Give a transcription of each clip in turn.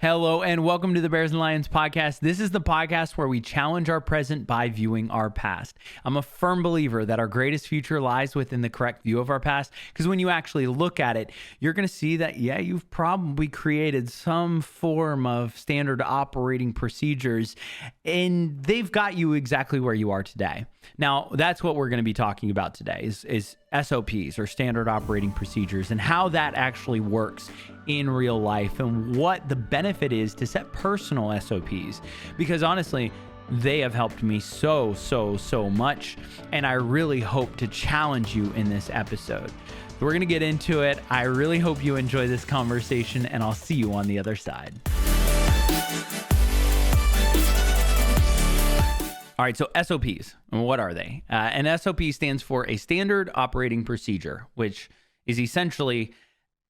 Hello and welcome to the Bears and Lions podcast. This is the podcast where we challenge our present by viewing our past. I'm a firm believer that our greatest future lies within the correct view of our past, because when you actually look at it, you're going to see that, you've probably created some form of standard operating procedures, and they've got you exactly where you are today. Now, that's what we're going to be talking about today is S.O.Ps, or standard operating procedures, and how that actually works in real life and what the benefit is to set personal S.O.Ps. Because honestly, they have helped me so much, and I really hope to challenge you in this episode. So we're going to get into it. I really hope you enjoy this conversation, and I'll see you on the other side. All right, so SOPs, what are they? An SOP stands for a standard operating procedure, which is essentially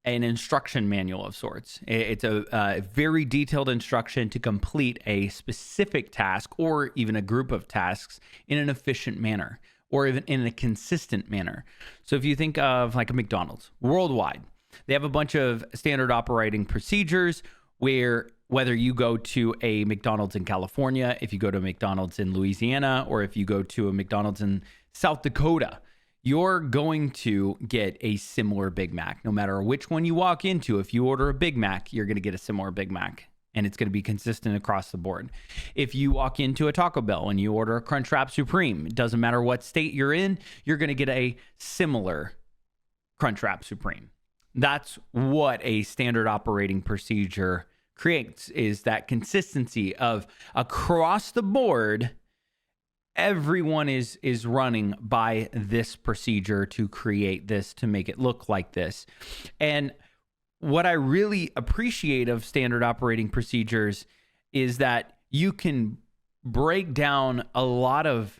an instruction manual of sorts. It's a very detailed instruction to complete a specific task or even a group of tasks in an efficient manner or even in a consistent manner. So if you think of like a McDonald's worldwide, they have a bunch of standard operating procedures where whether you go to a McDonald's in California, if you go to a McDonald's in Louisiana, or if you go to a McDonald's in South Dakota, you're going to get a similar Big Mac. No matter which one you walk into, if you order a Big Mac, you're going to get a similar Big Mac, and it's going to be consistent across the board. If you walk into a Taco Bell and you order a Crunchwrap Supreme, it doesn't matter what state you're in, you're going to get a similar Crunchwrap Supreme. That's what a standard operating procedure creates, is that consistency of across the board, everyone is running by this procedure to create this, to make it look like this. And what I really appreciate of standard operating procedures is that you can break down a lot of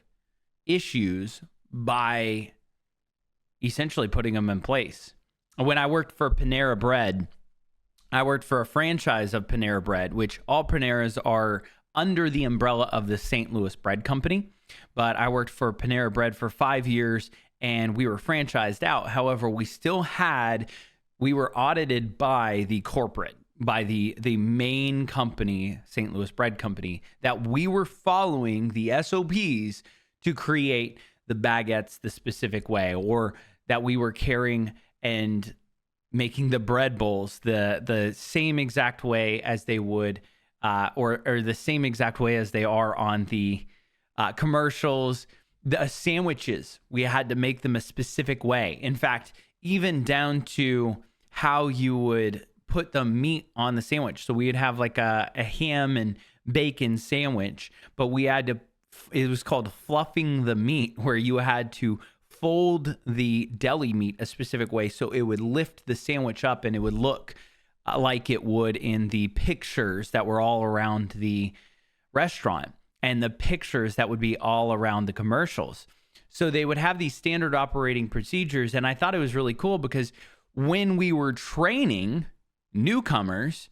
issues by essentially putting them in place. When I worked for Panera Bread, I worked for a franchise of Panera Bread, which all Paneras are under the umbrella of the St. Louis Bread Company. But I worked for Panera Bread for 5 years, and we were franchised out. However, we were audited by the corporate, by the main company, St. Louis Bread Company, that we were following the SOPs to create the baguettes the specific way, or that we were carrying and making the bread bowls the same exact way as they would, or the same exact way as they are on the commercials. The sandwiches, we had to make them a specific way. In fact, even down to how you would put the meat on the sandwich. So we'd have like a ham and bacon sandwich, but it was called fluffing the meat, where you had to fold the deli meat a specific way so it would lift the sandwich up and it would look like it would in the pictures that were all around the restaurant and the pictures that would be all around the commercials. So they would have these standard operating procedures, and I thought it was really cool because when we were training newcomers,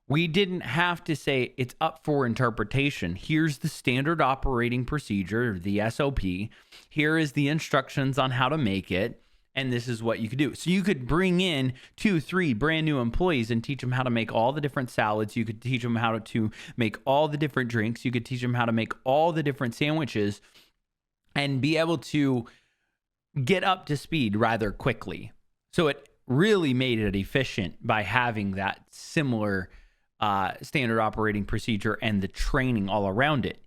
we didn't have to say it's up for interpretation. Here's the standard operating procedure, the SOP. Here is the instructions on how to make it, and this is what you could do. So you could bring in 2-3 brand new employees and teach them how to make all the different salads. You could teach them how to make all the different drinks. You could teach them how to make all the different sandwiches and be able to get up to speed rather quickly. So it really made it efficient by having that similar standard operating procedure and the training all around it.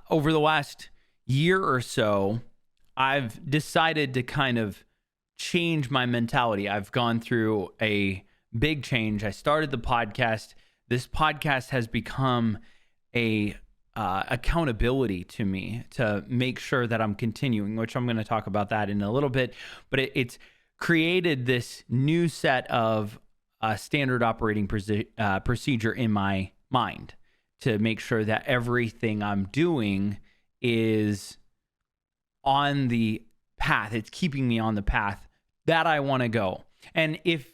Over the last year or so, I've decided to kind of change my mentality. I've gone through a big change. I started the podcast. This podcast has become a accountability to me to make sure that I'm continuing, which I'm going to talk about that in a little bit. But it's created this new set of standard operating procedure in my mind to make sure that everything I'm doing is on the path. It's keeping me on the path that I want to go. And if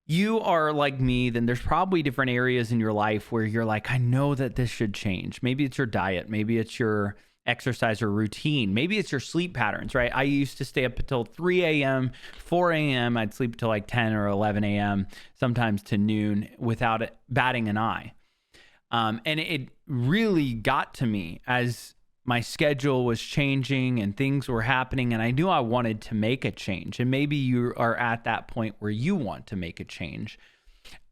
you are like me, then there's probably different areas in your life where you're like, I know that this should change. Maybe it's your diet. Maybe it's your exercise or routine. Maybe it's your sleep patterns, right? I used to stay up until 3 a.m., 4 a.m. I'd sleep till like 10 or 11 a.m., sometimes to noon without it batting an eye. And it really got to me as my schedule was changing and things were happening, and I knew I wanted to make a change. And maybe you are at that point where you want to make a change.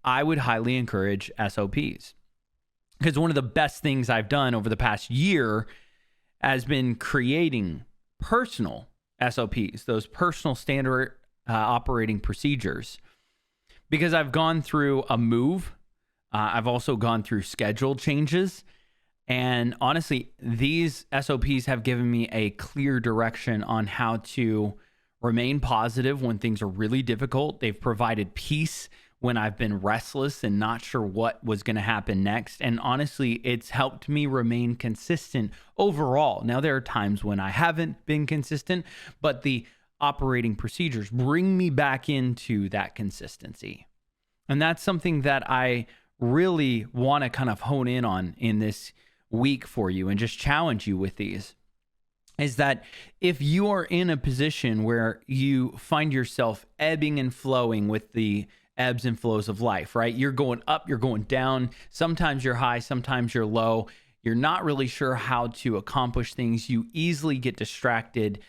I would highly encourage SOPs, because one of the best things I've done over the past year has been creating personal SOPs, those personal standard operating procedures, because I've gone through a move. I've also gone through schedule changes. And honestly, these SOPs have given me a clear direction on how to remain positive when things are really difficult. They've provided peace when I've been restless and not sure what was going to happen next. And honestly, it's helped me remain consistent overall. Now, there are times when I haven't been consistent, but the operating procedures bring me back into that consistency. And that's something that I really want to kind of hone in on in this week for you and just challenge you with these, is that if you are in a position where you find yourself ebbing and flowing with the ebbs and flows of life, right? You're going up, you're going down. Sometimes you're high, sometimes you're low. You're not really sure how to accomplish things. You easily get distracted.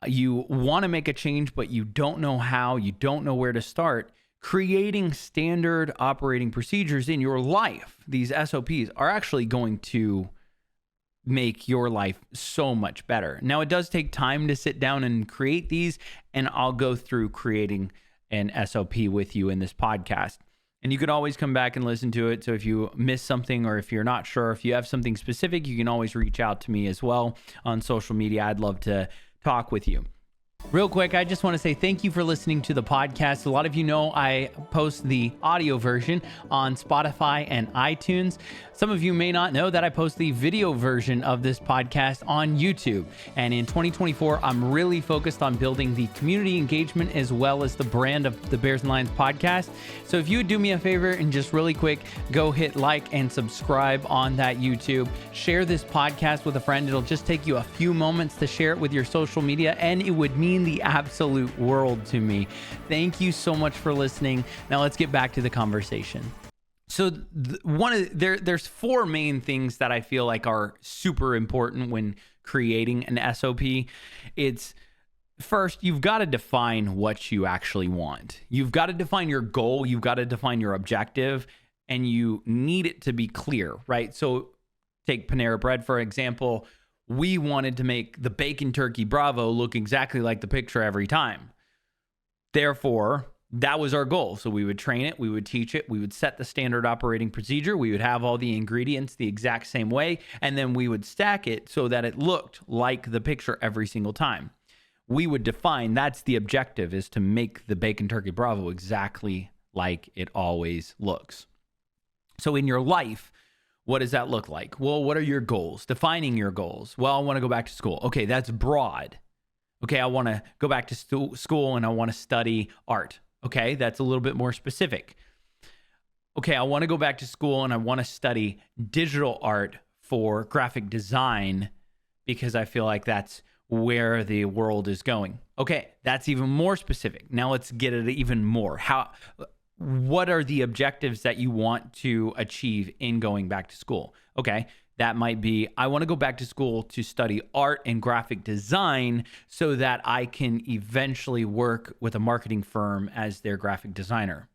You want to make a change, but you don't know how, you don't know where to start. Creating standard operating procedures in your life, these SOPs, are actually going to make your life so much better. Now, it does take time to sit down and create these, and I'll go through creating an SOP with you in this podcast. And you can always come back and listen to it. So if you miss something, or if you're not sure, if you have something specific, you can always reach out to me as well on social media. I'd love to talk with you. Real quick, I just want to say thank you for listening to the podcast. A lot of you know I post the audio version on Spotify and iTunes. Some of you may not know that I post the video version of this podcast on YouTube. And in 2024, I'm really focused on building the community engagement as well as the brand of the Bears and Lions podcast. So if you would do me a favor and just really quick, go hit like and subscribe on that YouTube. Share this podcast with a friend. It'll just take you a few moments to share it with your social media, and it would mean the absolute world to me. Thank you so much for listening. Now let's get back to the conversation. So there's four main things that I feel like are super important when creating an SOP. It's first, you've got to define what you actually want. You've got to define your goal. You've got to define your objective, and you need it to be clear, right? So take Panera Bread, for example. We wanted to make the bacon turkey Bravo look exactly like the picture every time. Therefore, that was our goal. So we would train it, we would teach it, we would set the standard operating procedure, we would have all the ingredients the exact same way, and then we would stack it so that it looked like the picture every single time. We would define that's the objective, is to make the bacon turkey Bravo exactly like it always looks. So in your life, what does that look like? Well, what are your goals? Defining your goals. Well, I want to go back to school. Okay, that's broad. Okay, I want to go back to school and I want to study art. Okay, that's a little bit more specific. Okay, I want to go back to school and I want to study digital art for graphic design because I feel like that's where the world is going. Okay, that's even more specific. Now let's get it even more. What are the objectives that you want to achieve in going back to school? Okay, that might be, I want to go back to school to study art and graphic design so that I can eventually work with a marketing firm as their graphic designer.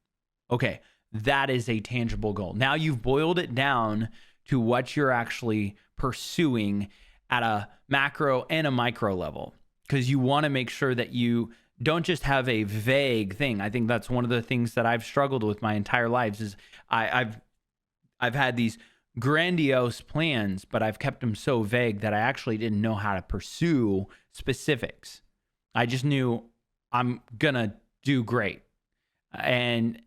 Okay, that is a tangible goal. Now you've boiled it down to what you're actually pursuing at a macro and a micro level, because you want to make sure that you don't just have a vague thing. I think that's one of the things that I've struggled with my entire lives is I've had these grandiose plans, but I've kept them so vague that I actually didn't know how to pursue specifics. I just knew I'm going to do great. And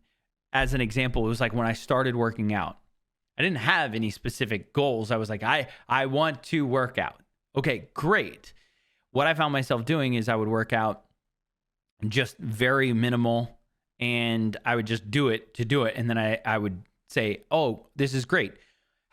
as an example, it was like when I started working out, I didn't have any specific goals. I was like, I want to work out. Okay, great. What I found myself doing is I would work out just very minimal, and I would just do it to do it. And then I would say, oh, this is great.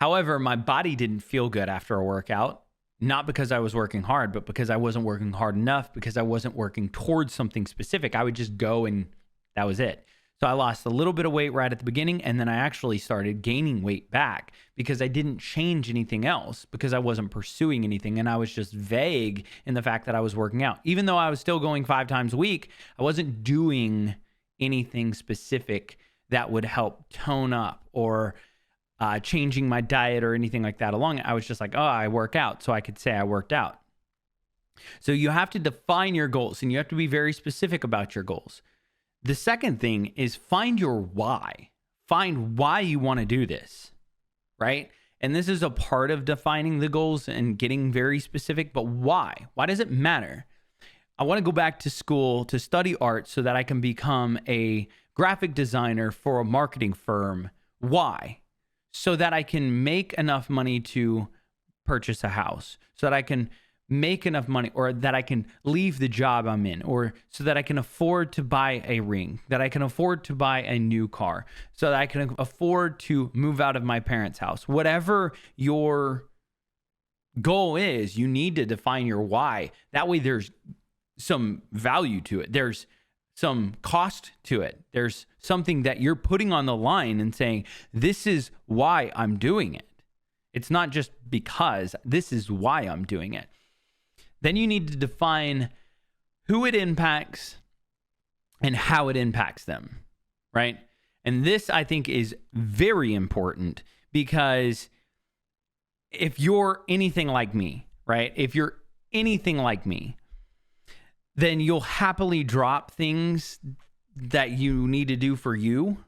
However, my body didn't feel good after a workout, not because I was working hard, but because I wasn't working hard enough, because I wasn't working towards something specific. I would just go and that was it. So I lost a little bit of weight right at the beginning, and then I actually started gaining weight back because I didn't change anything else, because I wasn't pursuing anything, and I was just vague in the fact that I was working out. Even though I was still going 5 times a week, I wasn't doing anything specific that would help tone up or changing my diet or anything like that along it. I was just like, oh, I work out, so I could say I worked out. So you have to define your goals, and you have to be very specific about your goals. The second thing is find your why. Find why you want to do this, right? And this is a part of defining the goals and getting very specific, but why? Why does it matter? I want to go back to school to study art so that I can become a graphic designer for a marketing firm. Why? So that I can make enough money to purchase a house, so that I can make enough money, or that I can leave the job I'm in, or so that I can afford to buy a ring, that I can afford to buy a new car, so that I can afford to move out of my parents' house. Whatever your goal is, you need to define your why. That way there's some value to it. There's some cost to it. There's something that you're putting on the line and saying, this is why I'm doing it. It's not just because, this is why I'm doing it. Then you need to define who it impacts and how it impacts them, right? And this, I think, is very important, because if you're anything like me, right? If you're anything like me, then you'll happily drop things that you need to do for you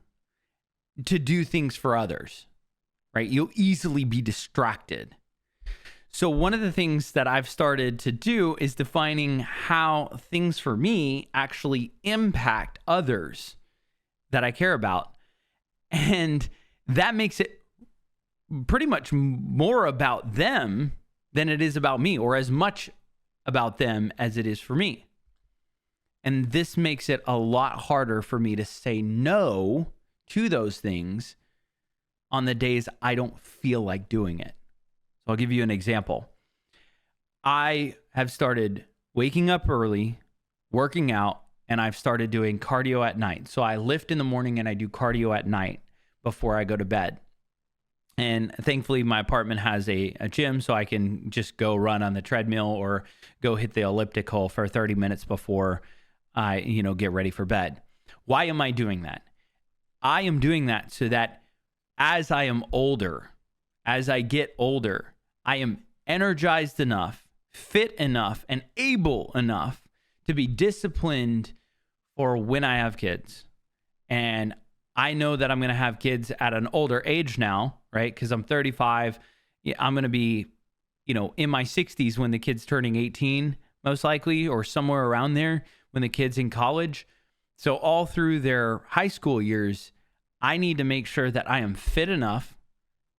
to do things for others, right? You'll easily be distracted. So one of the things that I've started to do is defining how things for me actually impact others that I care about. And that makes it pretty much more about them than it is about me, or as much about them as it is for me. And this makes it a lot harder for me to say no to those things on the days I don't feel like doing it. So I'll give you an example. I have started waking up early, working out, and I've started doing cardio at night. So I lift in the morning and I do cardio at night before I go to bed. And thankfully, my apartment has a gym, so I can just go run on the treadmill or go hit the elliptical for 30 minutes before I, get ready for bed. Why am I doing that? I am doing that so that as I am older, as I get older, I am energized enough, fit enough, and able enough to be disciplined for when I have kids. And I know that I'm going to have kids at an older age now, right? Because I'm 35. I'm going to be, in my 60s when the kid's turning 18, most likely, or somewhere around there when the kid's in college. So all through their high school years, I need to make sure that I am fit enough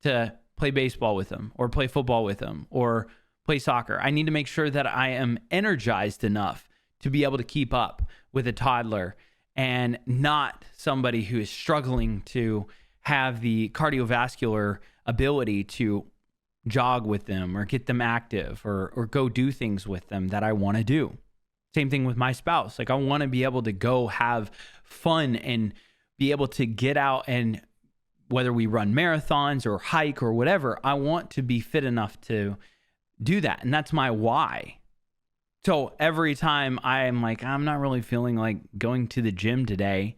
to play baseball with them, or play football with them, or play soccer. I need to make sure that I am energized enough to be able to keep up with a toddler, and not somebody who is struggling to have the cardiovascular ability to jog with them or get them active or go do things with them that I want to do. Same thing with my spouse. Like, I want to be able to go have fun and be able to get out, and whether we run marathons or hike or whatever, I want to be fit enough to do that. And that's my why. So every time I'm like, I'm not really feeling like going to the gym today,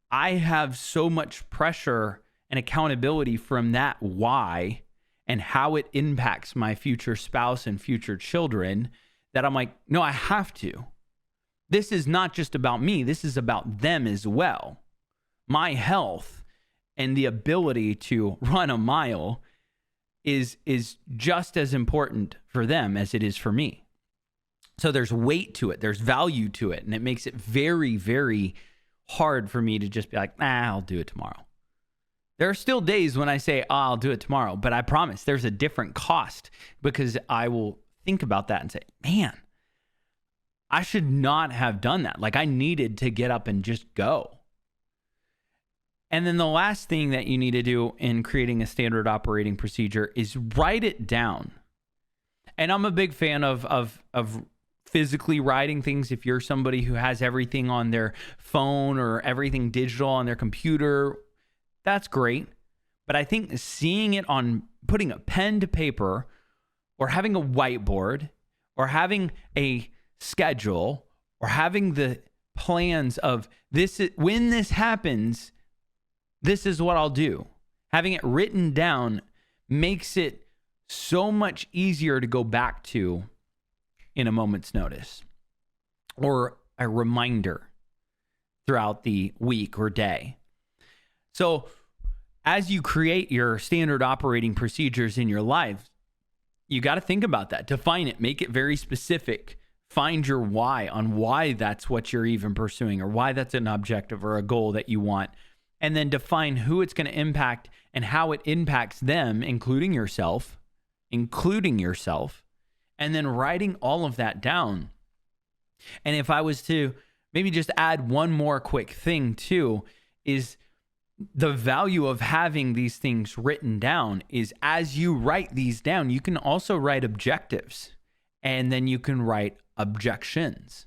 I have so much pressure and accountability from that why and how it impacts my future spouse and future children that I'm like, no, I have to. This is not just about me. This is about them as well. My health and the ability to run a mile is just as important for them as it is for me. So there's weight to it. There's value to it. And it makes it very, very hard for me to just be like, I'll do it tomorrow. There are still days when I say, I'll do it tomorrow. But I promise there's a different cost, because I will think about that and say, man, I should not have done that. Like, I needed to get up and just go. And then the last thing that you need to do in creating a standard operating procedure is write it down. And I'm a big fan of physically writing things, if you're somebody who has everything on their phone or everything digital on their computer, that's great. But I think seeing it on, putting a pen to paper, or having a whiteboard, or having a schedule, or having the plans of this, when this happens, this is what I'll do. Having it written down makes it so much easier to go back to in a moment's notice, or a reminder throughout the week or day. So as you create your standard operating procedures in your life, you got to think about that. Define it, make it very specific. Find your why on why that's what you're even pursuing, or why that's an objective or a goal that you want. And then define who it's going to impact and how it impacts them, including yourself. And then writing all of that down. And if I was to maybe just add one more quick thing too, is the value of having these things written down is, as you write these down, you can also write objectives, and then you can write objections.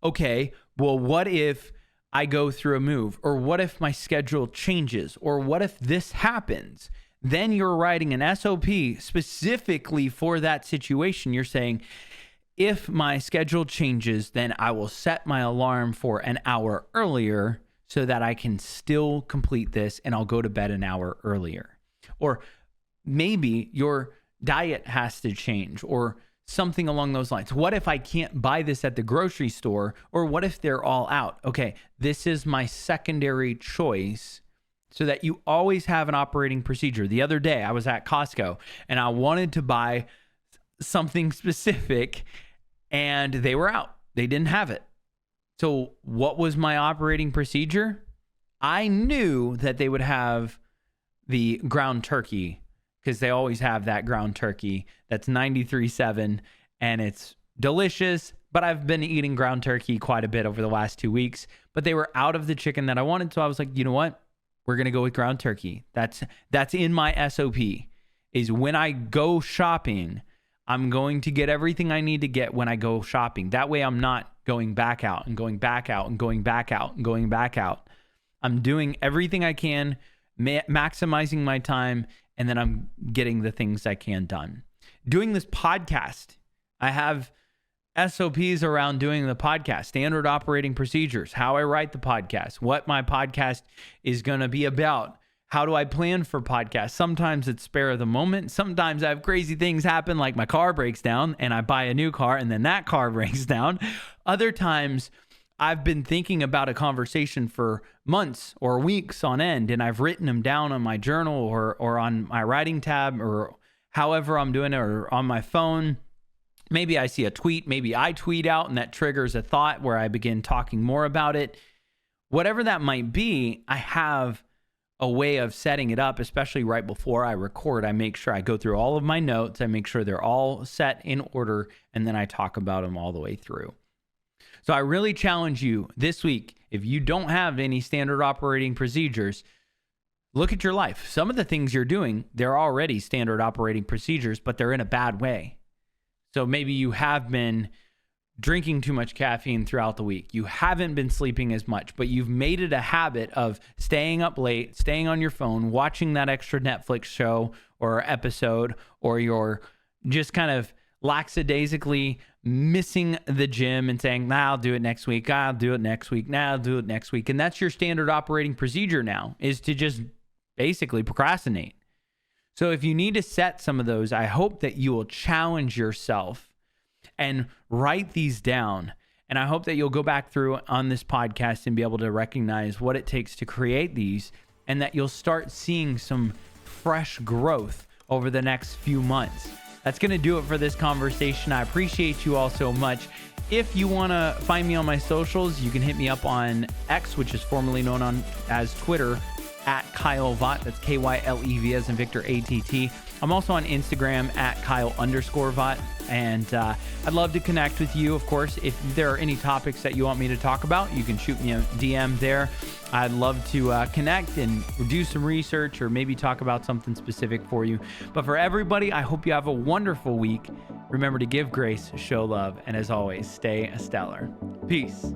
Okay, well, what if I go through a move, or what if my schedule changes, or what if this happens? Then you're writing an SOP specifically for that situation. You're saying, if my schedule changes, then I will set my alarm for an hour earlier so that I can still complete this, and I'll go to bed an hour earlier. Or maybe your diet has to change, or something along those lines. What if I can't buy this at the grocery store? Or what if they're all out? Okay, this is my secondary choice, so that you always have an operating procedure. The other day I was at Costco and I wanted to buy something specific, and they were out. They didn't have it. So what was my operating procedure? I knew that they would have the ground turkey, because they always have that ground turkey that's 93.7, and it's delicious. But I've been eating ground turkey quite a bit over the last 2 weeks, but they were out of the chicken that I wanted. So I was like, you know what? We're going to go with ground turkey. That's in my SOP, is when I go shopping, I'm going to get everything I need to get when I go shopping. That way I'm not going back out and going back out and going back out and going back out. I'm doing everything I can, maximizing my time, and then I'm getting the things I can done. Doing this podcast, I have SOPs around doing the podcast, standard operating procedures, how I write the podcast, what my podcast is going to be about. How do I plan for podcasts? Sometimes it's spare of the moment. Sometimes I have crazy things happen, like my car breaks down and I buy a new car and then that car breaks down. Other times I've been thinking about a conversation for months or weeks on end, and I've written them down on my journal or on my writing tab, or however I'm doing it, or on my phone. Maybe I see a tweet, maybe I tweet out, and that triggers a thought where I begin talking more about it. Whatever that might be, I have a way of setting it up, especially right before I record. I make sure I go through all of my notes. I make sure they're all set in order, and then I talk about them all the way through. So I really challenge you this week, if you don't have any standard operating procedures, look at your life. Some of the things you're doing, they're already standard operating procedures, but they're in a bad way. So maybe you have been drinking too much caffeine throughout the week. You haven't been sleeping as much, but you've made it a habit of staying up late, staying on your phone, watching that extra Netflix show or episode, or you're just kind of lackadaisically missing the gym and saying, nah, I'll do it next week. I'll do it next week. Nah, I'll do it next week. And that's your standard operating procedure now, is to just basically procrastinate. So if you need to set some of those, I hope that you will challenge yourself and write these down. And I hope that you'll go back through on this podcast and be able to recognize what it takes to create these, and that you'll start seeing some fresh growth over the next few months. That's going to do it for this conversation. I appreciate you all so much. If you want to find me on my socials, you can hit me up on X, which is formerly known as Twitter, at Kyle Vaught. That's KYLEV as in Victor ATT. I'm also on Instagram at Kyle_Vaught. And I'd love to connect with you. Of course, if there are any topics that you want me to talk about, you can shoot me a DM there. I'd love to connect and do some research or maybe talk about something specific for you. But for everybody, I hope you have a wonderful week. Remember to give grace, show love, and as always, stay stellar. Peace.